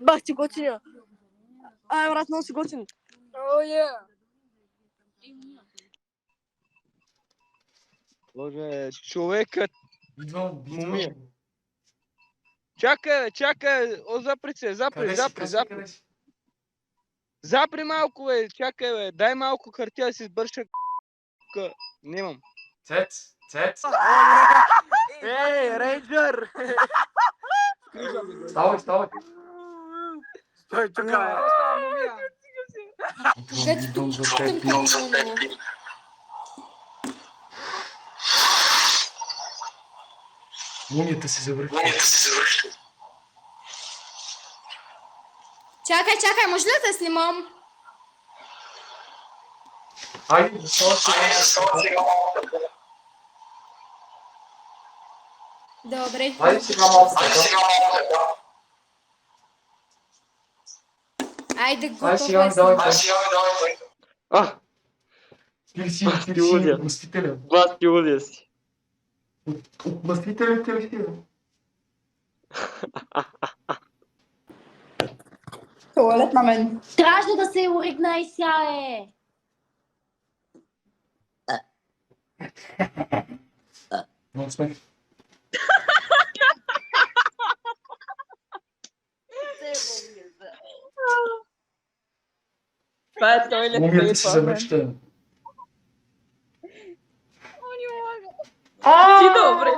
Бах ти готиня. Ай, брат, много си готин. О, е. Боже, човекът Идвам. Мумия. Чакай, о, запри се, запри. Запри малко, бе, чакай, бе, дай малко хартия да си сбърша Немам. Цец. Ей, рейнджър! Ставай. Стой тук, бе. Идвам за теб. Мумията се завръща. Чакай, може ли да те снимам? Айде, застава сега. Добре. Айде сега малко така. Айде, Айде сега ми готова давай. А, Ти си лудя. отмъстителен. басти лудия си. Отмъстителен ти ли си, бе? Туалет на мен. Трябваше да се уригна и сяе. Много смех. Това е тойлет Мумията се пейпа. завръща. Ти добре.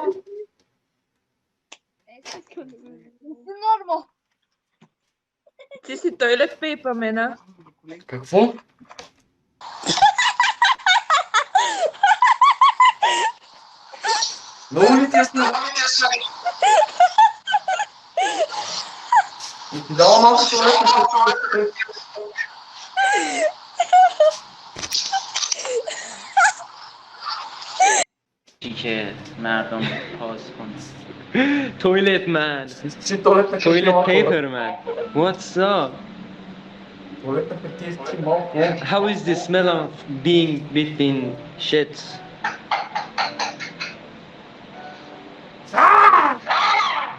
Нормо. Ти си тойлет пейпа, мена. Какво? Много ли ти е смешно? И ти дава малко човек, که مردم پاس کنن. Toilet man. си туалетна хартия Toilet малко. paper man. What's up? Туалетна хартия си малко. How is the smell of being between shits?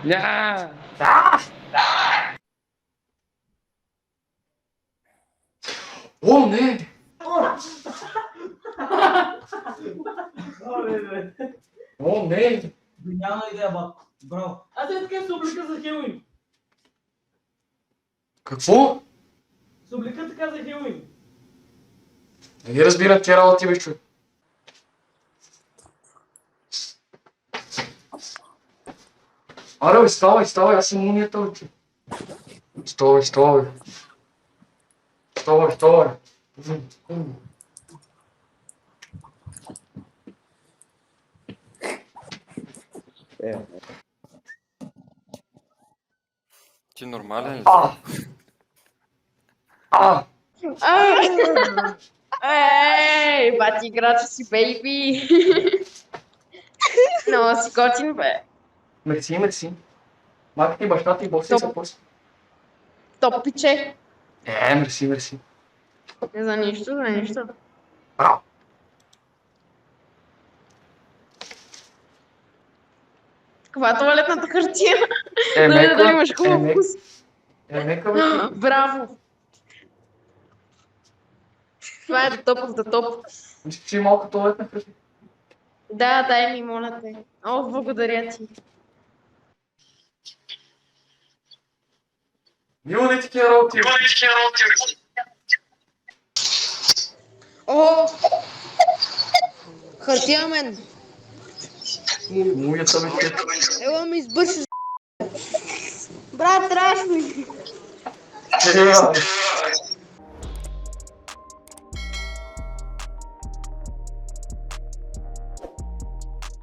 Yeah. О, не! О, не! Няма идея, браво. Аз е така се облека за Хелуин. Какво? Се облека така за Хелуин. Не ги разбирам тия работи, бе, човек. Аре, бе, ставай, аз съм мумията, бе, човек. Ставай. Ти нормален ли? Ей, бати играча си, бейби! Много си готин, бе. Мерси. Майка ти, баща ти, бог си са после. Топ пиче. Мерси. За нищо. Браво. Каква е туалетната хартия? Мека, Дали имаш хубав вкус? мека, бе. Браво! Това е до топ of the топ. Мисля, че е малко туалетна хартия. Да, дай ми, моля те. О, благодаря ти. Има ли такива работи? О! Хартия мен! Мумията, бе, човек. Ела ми избърши. Брат, страшно! Е,